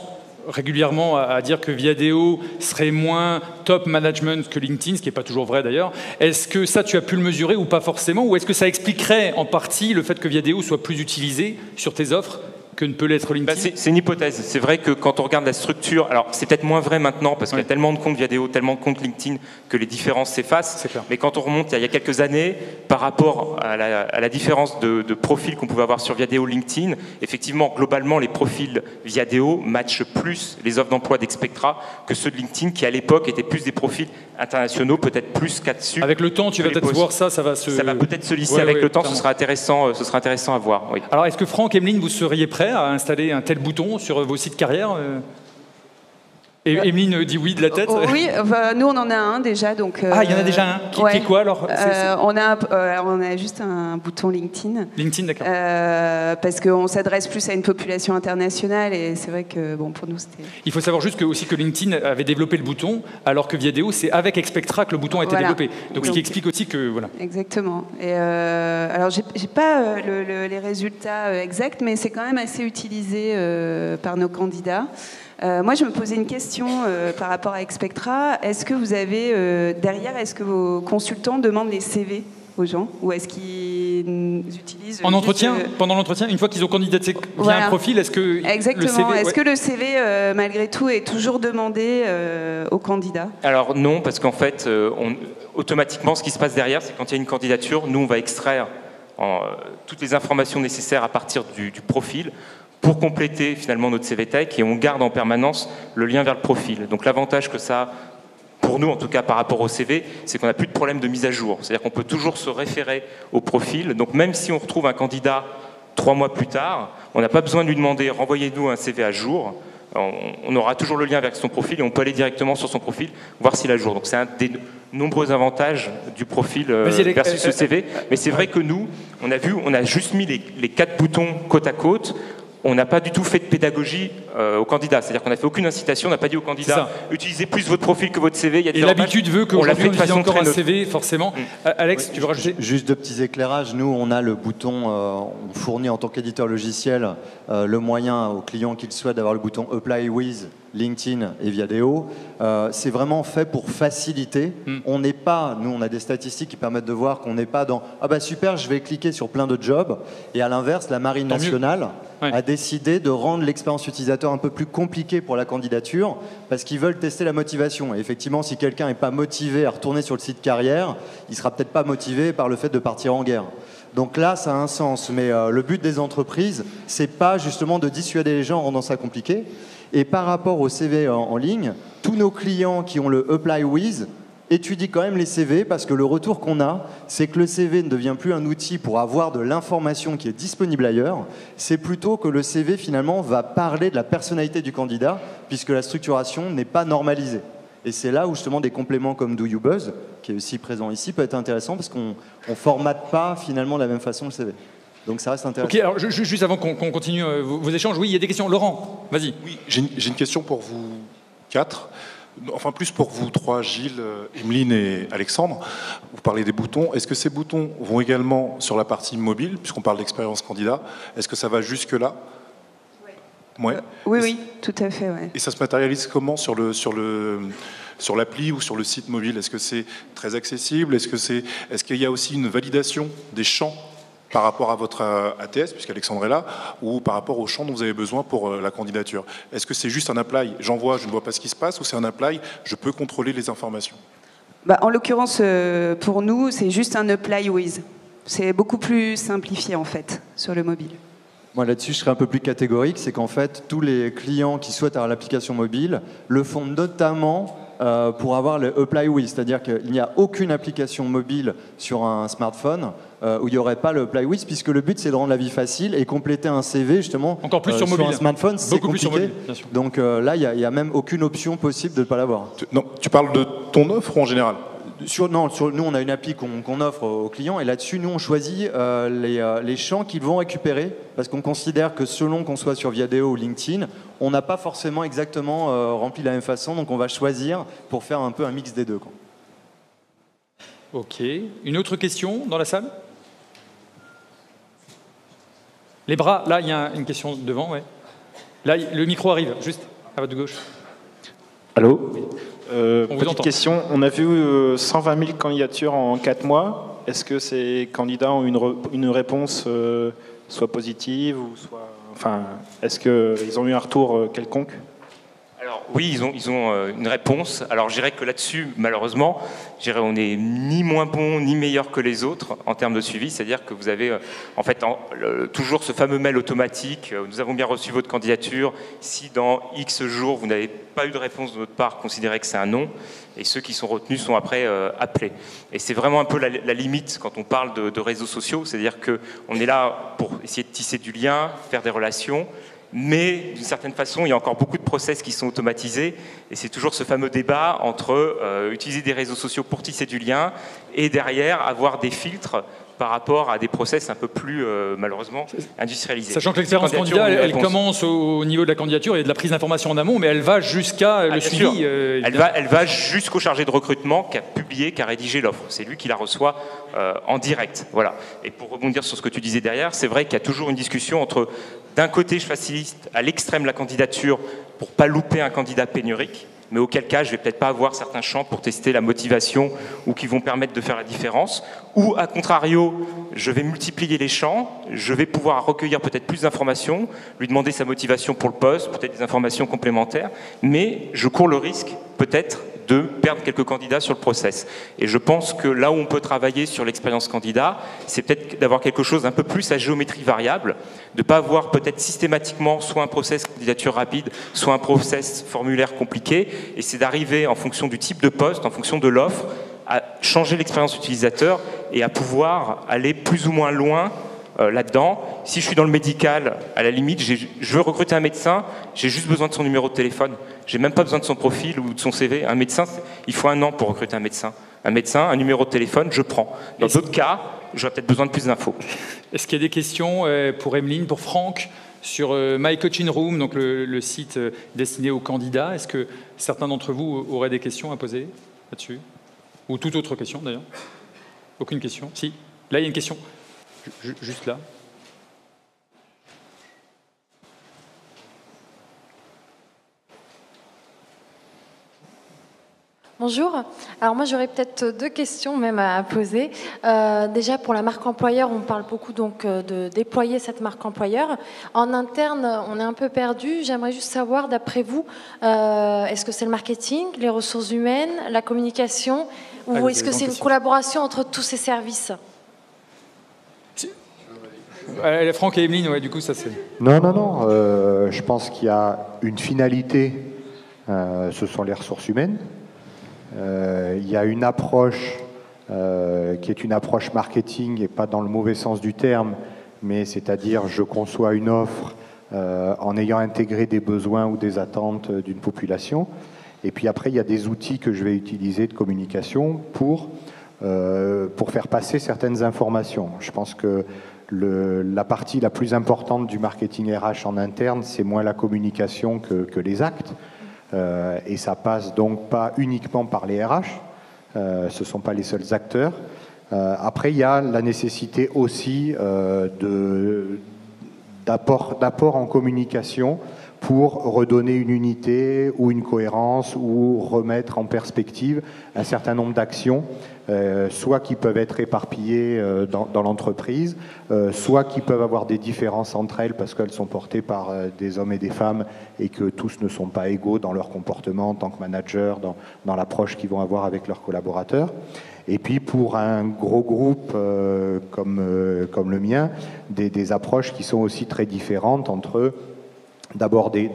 régulièrement à dire que Viadeo serait moins top management que LinkedIn, ce qui n'est pas toujours vrai d'ailleurs, est-ce que ça, tu as pu le mesurer ou pas forcément? Ou est-ce que ça expliquerait en partie le fait que Viadeo soit plus utilisé sur tes offres que ne peut l'être LinkedIn? C'est une hypothèse. C'est vrai que quand on regarde la structure, alors c'est peut-être moins vrai maintenant parce qu'il y a tellement de comptes Viadeo, tellement de comptes LinkedIn que les différences s'effacent. Mais quand on remonte il y a quelques années, par rapport à la différence de profils qu'on pouvait avoir sur Viadeo, LinkedIn, effectivement, globalement, les profils Viadeo matchent plus les offres d'emploi d'Expectra que ceux de LinkedIn qui, à l'époque, étaient plus des profils internationaux, peut-être plus qu'à-dessus. Avec le temps, tu vas peut-être voir ça, ça va peut-être se lisser avec le temps, ce sera intéressant à voir. Oui. Alors, est-ce que Franck, Emeline, vous seriez prêts à installer un tel bouton sur vos sites carrière? Et Emeline dit oui de la tête. Oui, nous on en a un déjà. Donc, il y en a déjà un. Qui est quoi alors? On a juste un bouton LinkedIn. LinkedIn, d'accord. Parce qu'on s'adresse plus à une population internationale et c'est vrai que pour nous c'était... Il faut savoir juste que LinkedIn avait développé le bouton alors que Viadeo, c'est avec Expectra que le bouton a été développé. Donc ce qui explique aussi que... Voilà. Exactement. Et alors j'ai pas les résultats exacts, mais c'est quand même assez utilisé par nos candidats. Moi, je me posais une question par rapport à Expectra. Est-ce que vous avez, derrière, est-ce que vos consultants demandent les CV aux gens? Ou est-ce qu'ils utilisent... En entretien, pendant l'entretien, une fois qu'ils ont candidaté via un profil, est-ce que Exactement. le CV... Est-ce que le CV, malgré tout, est toujours demandé aux candidats? Alors non, parce qu'en fait, automatiquement, ce qui se passe derrière, c'est quand il y a une candidature, nous, on va extraire toutes les informations nécessaires à partir du profil pour compléter finalement notre CV Tech et on garde en permanence le lien vers le profil. Donc l'avantage que ça a, pour nous en tout cas par rapport au CV, c'est qu'on n'a plus de problème de mise à jour. C'est-à-dire qu'on peut toujours se référer au profil. Donc même si on retrouve un candidat 3 mois plus tard, on n'a pas besoin de lui demander « renvoyez-nous un CV à jour ». On aura toujours le lien vers son profil et on peut aller directement sur son profil, voir s'il est à jour. Donc c'est un des nombreux avantages du profil versus le CV. Mais c'est vrai que nous, on a juste mis les 4 boutons côte à côte. On n'a pas du tout fait de pédagogie aux candidats. C'est-à-dire qu'on n'a fait aucune incitation, on n'a pas dit aux candidats utilisez plus votre profil que votre CV. Il y a et l'habitude veut qu'aujourd'hui on utilise encore un CV, forcément. Alex, tu veux rajouter? Juste 2 petits éclairages. Nous, on a le bouton, on fournit en tant qu'éditeur logiciel le moyen aux clients qu'ils souhaitent d'avoir le bouton Apply with LinkedIn et Viadeo. C'est vraiment fait pour faciliter. On n'est pas, nous on a des statistiques qui permettent de voir qu'on n'est pas dans ah bah super, je vais cliquer sur plein de jobs. Et à l'inverse, la Marine nationale a décidé de rendre l'expérience utilisateur un peu plus compliquée pour la candidature parce qu'ils veulent tester la motivation. Et effectivement, si quelqu'un n'est pas motivé à retourner sur le site carrière, il sera peut-être pas motivé par le fait de partir en guerre. Donc là, ça a un sens. Mais le but des entreprises, c'est pas justement de dissuader les gens en rendant ça compliqué. Et par rapport au CV en ligne, tous nos clients qui ont le Apply With étudient quand même les CV parce que le retour qu'on a, c'est que le CV ne devient plus un outil pour avoir de l'information qui est disponible ailleurs. C'est plutôt que le CV finalement va parler de la personnalité du candidat puisque la structuration n'est pas normalisée. Et c'est là où justement des compléments comme Do You Buzz, qui est aussi présent ici, peut être intéressant parce qu'on ne formate pas finalement de la même façon le CV. Donc ça reste intéressant. Ok, alors juste avant qu'on continue vos échanges, oui, il y a des questions. Laurent, vas-y. Oui, j'ai une question pour vous quatre. Enfin, plus pour vous trois, Gilles, Emeline et Alexandre. Vous parlez des boutons. Est-ce que ces boutons vont également sur la partie mobile, puisqu'on parle d'expérience candidat? Est-ce que ça va jusque-là? Ouais. Oui, tout à fait. Ouais. Et ça se matérialise comment sur l'appli ou sur le site mobile? Est-ce que c'est très accessible? Est-ce qu'il y a aussi une validation des champs par rapport à votre ATS, puisqu'Alexandre est là, ou par rapport aux champs dont vous avez besoin pour la candidature? Est-ce que c'est juste un apply, j'envoie, je ne vois pas ce qui se passe, ou c'est un apply, je peux contrôler les informations? En l'occurrence, pour nous, c'est juste un apply with. C'est beaucoup plus simplifié en fait sur le mobile. Moi là-dessus, je serais un peu plus catégorique, c'est qu'en fait, tous les clients qui souhaitent avoir l'application mobile le font notamment pour avoir le Apply With, c'est-à-dire qu'il n'y a aucune application mobile sur un smartphone où il n'y aurait pas le Apply With, puisque le but c'est de rendre la vie facile et compléter un CV justement. Encore plus sur mobile. Un smartphone, c'est compliqué. Plus sur mobile, bien sûr. Donc là, il n'y a même aucune option possible de ne pas l'avoir. Non, tu parles de ton offre ou en général? Nous, on a une appli qu'on offre aux clients, et là-dessus, nous, on choisit les champs qu'ils vont récupérer, parce qu'on considère que selon qu'on soit sur Viadeo ou LinkedIn, on n'a pas forcément exactement rempli de la même façon, donc on va choisir pour faire un peu un mix des deux, quoi. Ok. Une autre question dans la salle? Les bras, là, il y a une question devant, ouais. Là, le micro arrive, juste à votre gauche. Allô? Petite question, on a vu 120 000 candidatures en 4 mois. Est-ce que ces candidats ont une réponse soit positive ou soit... Enfin, est-ce qu'ils ont eu un retour quelconque? Alors oui, ils ont une réponse. Alors je dirais que là-dessus, malheureusement, on n'est ni moins bon ni meilleur que les autres en termes de suivi. C'est-à-dire que vous avez en fait toujours ce fameux mail automatique. Nous avons bien reçu votre candidature. Si dans X jours vous n'avez pas eu de réponse de notre part, considérez que c'est un non. Et ceux qui sont retenus sont après appelés. Et c'est vraiment un peu la limite quand on parle de réseaux sociaux. C'est-à-dire qu'on est là pour essayer de tisser du lien, faire des relations. Mais d'une certaine façon, il y a encore beaucoup de process qui sont automatisés, et c'est toujours ce fameux débat entre utiliser des réseaux sociaux pour tisser du lien et derrière avoir des filtres par rapport à des process un peu plus, malheureusement, industrialisés. Sachant que l'expérience candidat, elle commence au niveau de la candidature et de la prise d'information en amont, mais elle va jusqu'à le suivi. Elle va jusqu'au chargé de recrutement qui a publié, qui a rédigé l'offre. C'est lui qui la reçoit en direct. Voilà. Et pour rebondir sur ce que tu disais derrière, c'est vrai qu'il y a toujours une discussion entre, d'un côté, je facilite à l'extrême la candidature pour pas louper un candidat pénurique, mais auquel cas je vais peut-être pas avoir certains champs pour tester la motivation ou qui vont permettre de faire la différence. Ou à contrario, je vais multiplier les champs, je vais pouvoir recueillir peut-être plus d'informations, lui demander sa motivation pour le poste, peut-être des informations complémentaires, mais je cours le risque peut-être de perdre quelques candidats sur le process. Et je pense que là où on peut travailler sur l'expérience candidat, c'est peut-être d'avoir quelque chose un peu plus à géométrie variable, de ne pas avoir peut-être systématiquement soit un process candidature rapide, soit un process formulaire compliqué, et c'est d'arriver en fonction du type de poste, en fonction de l'offre, à changer l'expérience utilisateur et à pouvoir aller plus ou moins loin là-dedans. Si je suis dans le médical, à la limite, je veux recruter un médecin, j'ai juste besoin de son numéro de téléphone. J'ai même pas besoin de son profil ou de son CV. Un médecin, il faut 1 an pour recruter un médecin. Un médecin, un numéro de téléphone, je prends. Dans d'autres cas, j'aurais peut-être besoin de plus d'infos. Est-ce qu'il y a des questions pour Emeline, pour Franck, sur My Coaching Room, donc le site destiné aux candidats? Est-ce que certains d'entre vous auraient des questions à poser là-dessus? Ou toute autre question, d'ailleurs? Aucune question? Si. Là, il y a une question. Juste là. Bonjour. Alors moi j'aurais peut-être 2 questions même à poser. Déjà pour la marque employeur, on parle beaucoup donc de déployer cette marque employeur. En interne, on est un peu perdu. J'aimerais juste savoir, d'après vous, est-ce que c'est le marketing, les ressources humaines, la communication, ou est-ce que c'est une collaboration entre tous ces services? Franck et Emeline, ouais, du coup ça c'est... Non. Je pense qu'il y a une finalité, ce sont les ressources humaines. Il y a une approche qui est une approche marketing, et pas dans le mauvais sens du terme, mais c'est-à-dire je conçois une offre en ayant intégré des besoins ou des attentes d'une population. Et puis après, il y a des outils que je vais utiliser de communication pour faire passer certaines informations. Je pense que la partie la plus importante du marketing RH en interne, c'est moins la communication que les actes. Et ça passe donc pas uniquement par les RH, ce ne sont pas les seuls acteurs. Après, il y a la nécessité aussi d'apport en communication pour redonner une unité ou une cohérence ou remettre en perspective un certain nombre d'actions, soit qui peuvent être éparpillées dans l'entreprise, soit qui peuvent avoir des différences entre elles parce qu'elles sont portées par des hommes et des femmes et que tous ne sont pas égaux dans leur comportement en tant que manager, dans l'approche qu'ils vont avoir avec leurs collaborateurs. Et puis pour un gros groupe comme le mien, des approches qui sont aussi très différentes entre d'abord des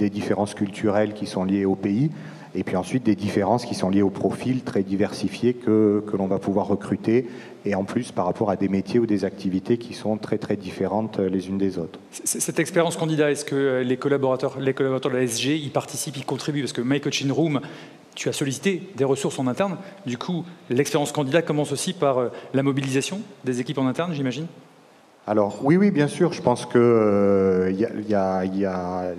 différences culturelles qui sont liées au pays, et puis ensuite des différences qui sont liées au profil très diversifié que l'on va pouvoir recruter, et en plus par rapport à des métiers ou des activités qui sont très très différentes les unes des autres. Cette expérience candidat, est-ce que les collaborateurs de la SG y participent, y contribuent? Parce que My Coaching Room, tu as sollicité des ressources en interne. Du coup, l'expérience candidat commence aussi par la mobilisation des équipes en interne, j'imagine? Alors oui, bien sûr. Je pense que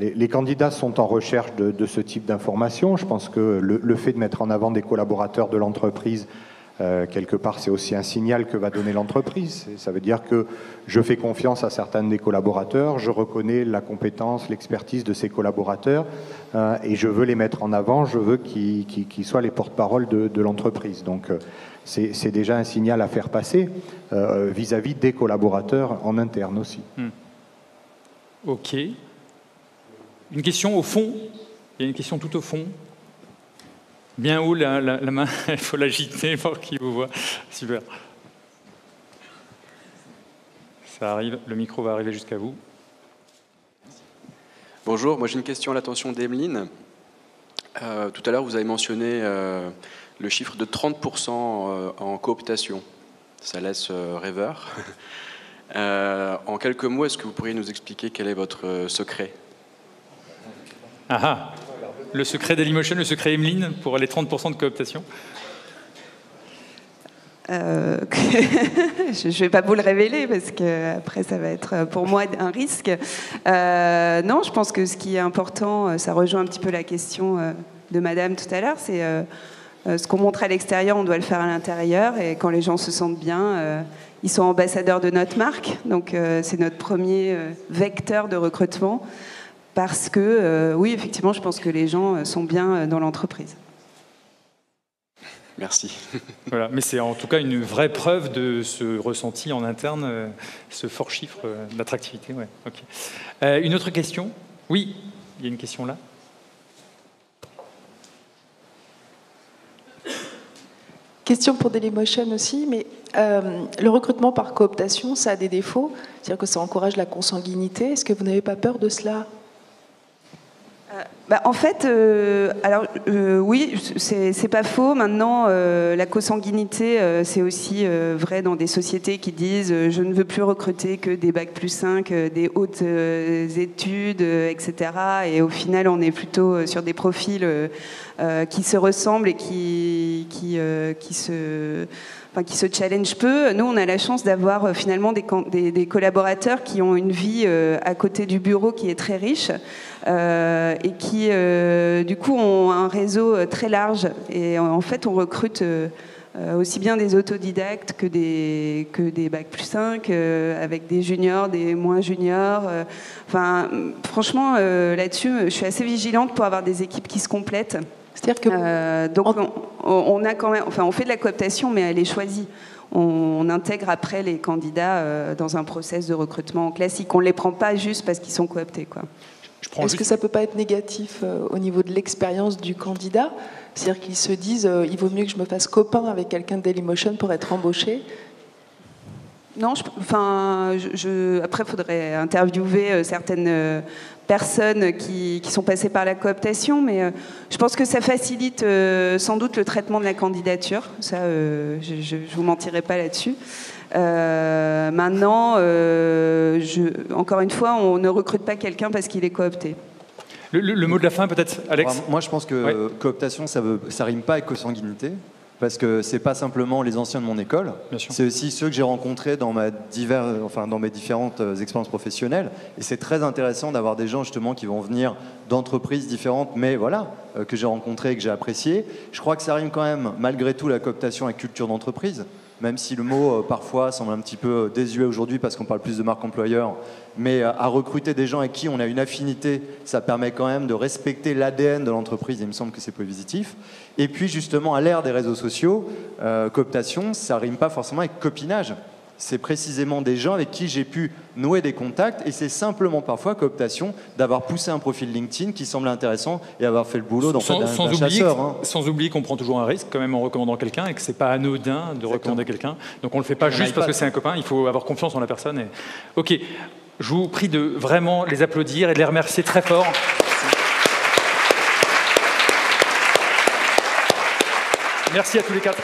les candidats sont en recherche de ce type d'informations. Je pense que le fait de mettre en avant des collaborateurs de l'entreprise, quelque part, c'est aussi un signal que va donner l'entreprise. Ça veut dire que je fais confiance à certains des collaborateurs, je reconnais la compétence, l'expertise de ces collaborateurs, et je veux les mettre en avant, je veux qu'ils soient les porte-parole de l'entreprise. Donc c'est déjà un signal à faire passer vis-à-vis des collaborateurs en interne aussi. Ok. Une question au fond. Il y a une question tout au fond. Bien haut, la main, il faut l'agiter pour qu'il vous voit. Super. Ça arrive, le micro va arriver jusqu'à vous. Bonjour, moi j'ai une question à l'attention d'Emeline. Tout à l'heure, vous avez mentionné le chiffre de 30% en cooptation. Ça laisse rêveur. En quelques mots, est-ce que vous pourriez nous expliquer quel est votre secret? Le secret Dailymotion, le secret Emeline pour les 30% de cooptation? Je ne vais pas vous le révéler parce que après ça va être pour moi un risque. Non, je pense que ce qui est important, ça rejoint un petit peu la question de Madame tout à l'heure, c'est ce qu'on montre à l'extérieur, on doit le faire à l'intérieur, et quand les gens se sentent bien, ils sont ambassadeurs de notre marque, donc c'est notre premier vecteur de recrutement. Parce que, oui, effectivement, je pense que les gens sont bien dans l'entreprise. Merci. Voilà, mais c'est en tout cas une vraie preuve de ce ressenti en interne, ce fort chiffre d'attractivité. Ouais, okay. Une autre question? Oui, il y a une question là. Question pour Dailymotion aussi, mais le recrutement par cooptation, ça a des défauts, c'est-à-dire que ça encourage la consanguinité. Est-ce que vous n'avez pas peur de cela? En fait, oui, c'est pas faux. Maintenant, la consanguinité, c'est aussi vrai dans des sociétés qui disent je ne veux plus recruter que des bacs plus 5, des hautes études, etc. Et au final, on est plutôt sur des profils qui se ressemblent et qui se challenge peu. Nous, on a la chance d'avoir finalement des collaborateurs qui ont une vie à côté du bureau qui est très riche et qui, du coup, ont un réseau très large. Et en fait, on recrute aussi bien des autodidactes que des bacs plus 5, avec des juniors, des moins juniors. Franchement, là-dessus, je suis assez vigilante pour avoir des équipes qui se complètent. C'est-à-dire que donc on a quand même, on fait de la cooptation, mais elle est choisie. On intègre après les candidats dans un process de recrutement classique. On ne les prend pas juste parce qu'ils sont cooptés, quoi. Est-ce que ça ne peut pas être négatif au niveau de l'expérience du candidat? C'est-à-dire qu'ils se disent il vaut mieux que je me fasse copain avec quelqu'un de Dailymotion pour être embauché? Non, après, il faudrait interviewer certaines personnes qui sont passées par la cooptation, mais je pense que ça facilite sans doute le traitement de la candidature. Ça, je ne vous mentirai pas là-dessus. Maintenant, encore une fois, on ne recrute pas quelqu'un parce qu'il est coopté. Le mot de la fin, peut-être, Alex? Moi, je pense que cooptation, ça rime pas avec consanguinité. Parce que c'est pas simplement les anciens de mon école, c'est aussi ceux que j'ai rencontrés dans mes différentes expériences professionnelles. Et c'est très intéressant d'avoir des gens justement qui vont venir d'entreprises différentes, mais voilà, que j'ai rencontrés et que j'ai appréciés. Je crois que ça rime quand même, malgré tout, la cooptation à culture d'entreprise, même si le mot parfois semble un petit peu désuet aujourd'hui parce qu'on parle plus de marque employeur. Mais à recruter des gens avec qui on a une affinité, ça permet quand même de respecter l'ADN de l'entreprise, et il me semble que c'est positif. Et puis justement, à l'ère des réseaux sociaux, cooptation, ça rime pas forcément avec copinage. C'est précisément des gens avec qui j'ai pu nouer des contacts, et c'est simplement parfois cooptation d'avoir poussé un profil LinkedIn qui semblait intéressant et avoir fait le boulot d'un chasseur. Sans oublier qu'on prend toujours un risque quand même en recommandant quelqu'un et que c'est pas anodin de recommander quelqu'un. Donc on le fait pas juste parce que c'est un copain, il faut avoir confiance en la personne. Ok, je vous prie de vraiment les applaudir et de les remercier très fort. Merci à tous les quatre.